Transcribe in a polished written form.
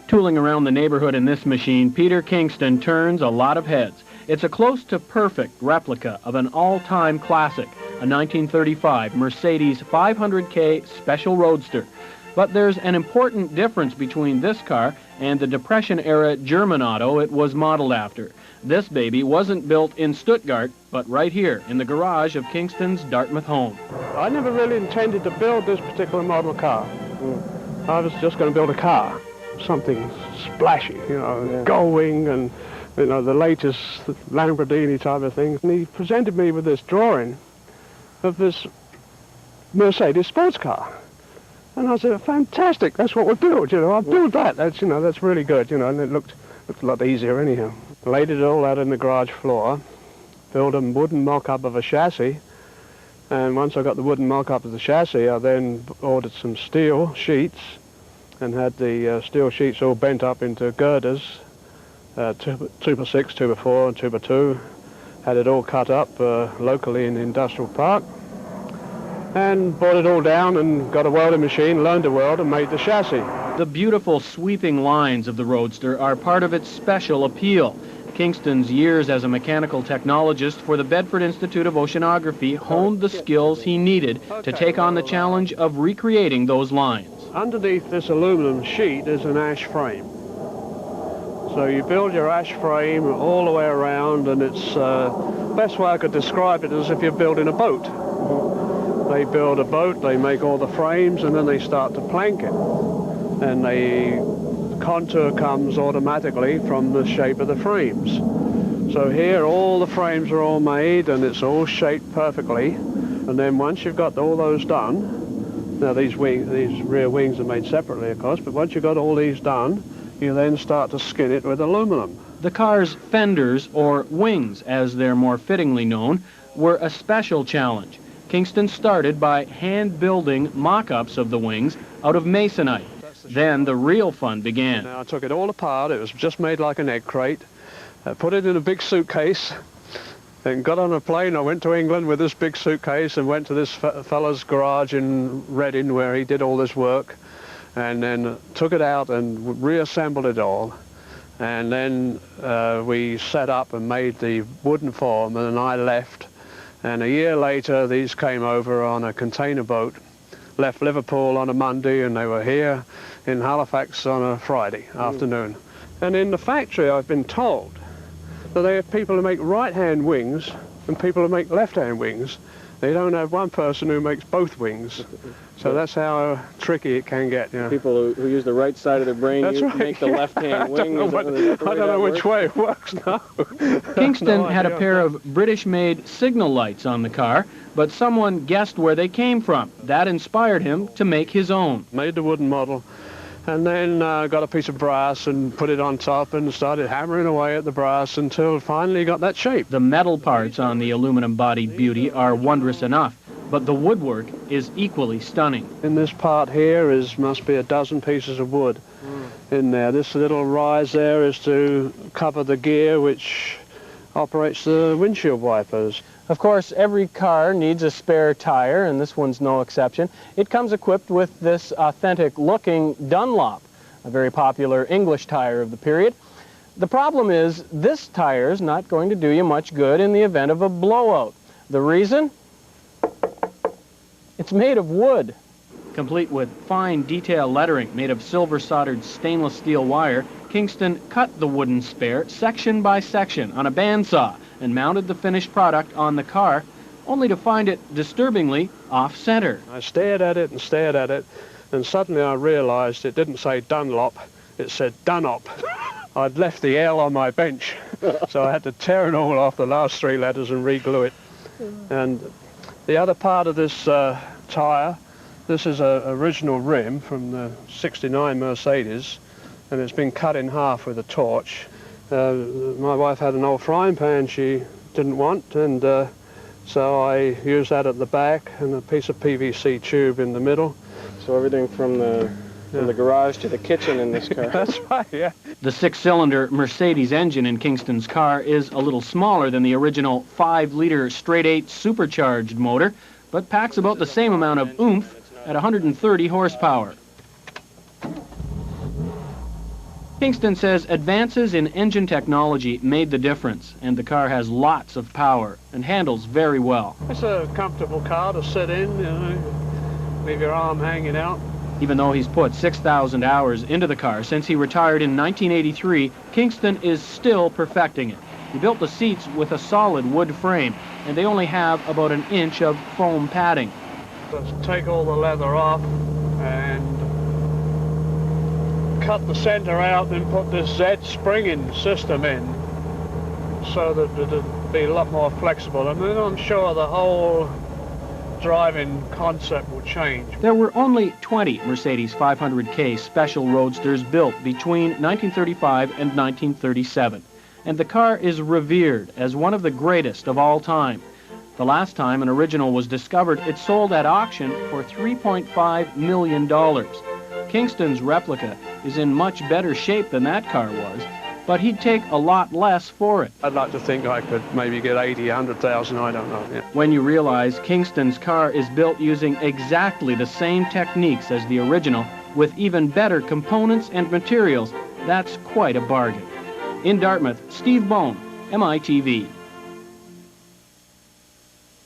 Tooling around the neighborhood in this machine, Peter Kingston turns a lot of heads. It's a close-to-perfect replica of an all-time classic, a 1935 Mercedes 500K Special Roadster. But there's an important difference between this car and the Depression-era German auto it was modeled after. This baby wasn't built in Stuttgart, but right here in the garage of Kingston's Dartmouth home. I never really intended to build this particular model car. I was just going to build a car, something splashy, you know, Gullwing and, you know, the latest Lamborghini type of thing. And he presented me with this drawing of this Mercedes sports car. And I said, fantastic, that's what we build, you know, I'll build that. That's, you know, that's really good, you know, and it looked a lot easier anyhow. Laid it all out in the garage floor, built a wooden mock-up of a chassis, and once I got the wooden mock-up of the chassis, I then ordered some steel sheets and had the steel sheets all bent up into girders, 2x6, 2x4 and 2x2. Had it all cut up locally in the industrial park, and brought it all down and got a welding machine, learned to weld and made the chassis. The beautiful sweeping lines of the Roadster are part of its special appeal. Kingston's years as a mechanical technologist for the Bedford Institute of Oceanography honed the skills he needed to take on the challenge of recreating those lines. Underneath this aluminum sheet is an ash frame. So you build your ash frame all the way around, and it's best way I could describe it is if you're building a boat. They build a boat, they make all the frames, and then they start to plank it. And the contour comes automatically from the shape of the frames. So here all the frames are all made and it's all shaped perfectly. And then once you've got all those done, now these rear wings are made separately of course, but once you've got all these done, you then start to skin it with aluminum. The car's fenders, or wings as they're more fittingly known, were a special challenge. Kingston started by hand-building mock-ups of the wings out of masonite. Then the real fun began. Now I took it all apart. It was just made like an egg crate. I put it in a big suitcase and got on a plane. I went to England with this big suitcase and went to this fellow's garage in Reading where he did all this work, and then took it out and reassembled it all. And then we set up and made the wooden form, and then I left. And a year later these came over on a container boat, left Liverpool on a Monday, and they were here in Halifax on a Friday afternoon. And in the factory I've been told that they have people who make right-hand wings and people who make left-hand wings. They don't have one person who makes both wings. So that's how tricky it can get. You know. People who use the right side of their brain make the left-hand wing. I don't know which way it works now. Kingston had a pair of British-made signal lights on the car, but someone guessed where they came from. That inspired him to make his own. Made the wooden model, and then got a piece of brass and put it on top and started hammering away at the brass until finally got that shape. The metal parts on the aluminum-bodied beauty are wondrous enough, but the woodwork is equally stunning. In this part here must be a dozen pieces of wood in there. This little rise there is to cover the gear which operates the windshield wipers. Of course, every car needs a spare tire, and this one's no exception. It comes equipped with this authentic-looking Dunlop, a very popular English tire of the period. The problem is, this tire's not going to do you much good in the event of a blowout. The reason? It's made of wood. Complete with fine detail lettering made of silver-soldered stainless steel wire, Kingston cut the wooden spare section by section on a bandsaw and mounted the finished product on the car, only to find it disturbingly off-center. I stared at it, and suddenly I realized it didn't say Dunlop, it said Dunop. I'd left the L on my bench, so I had to tear it all off, the last three letters, and re-glue it. And the other part of this tire, this is an original rim from the '69 Mercedes, and it's been cut in half with a torch. My wife had an old frying pan she didn't want, and so I used that at the back and a piece of PVC tube in the middle. So everything from the garage to the kitchen in this car. That's right, yeah. The 6-cylinder Mercedes engine in Kingston's car is a little smaller than the original 5-liter straight-8 supercharged motor, but packs about the same amount of oomph at 130 horsepower. Kingston says advances in engine technology made the difference, and the car has lots of power and handles very well. It's a comfortable car to sit in, you know, leave your arm hanging out. Even though he's put 6,000 hours into the car since he retired in 1983, Kingston is still perfecting it. He built the seats with a solid wood frame, and they only have about an inch of foam padding. Let's take all the leather off and cut the center out and put this Z springing system in so that it'll be a lot more flexible, and then I'm sure the whole driving concept will change. There were only 20 Mercedes 500K Special Roadsters built between 1935 and 1937, and the car is revered as one of the greatest of all time. The last time an original was discovered, it sold at auction for $3.5 million. Kingston's Replica is in much better shape than that car was, but he'd take a lot less for it. I'd like to think I could maybe get 80, 100,000, I don't know. Yeah. When you realize Kingston's car is built using exactly the same techniques as the original, with even better components and materials, that's quite a bargain. In Dartmouth, Steve Bone, MITV.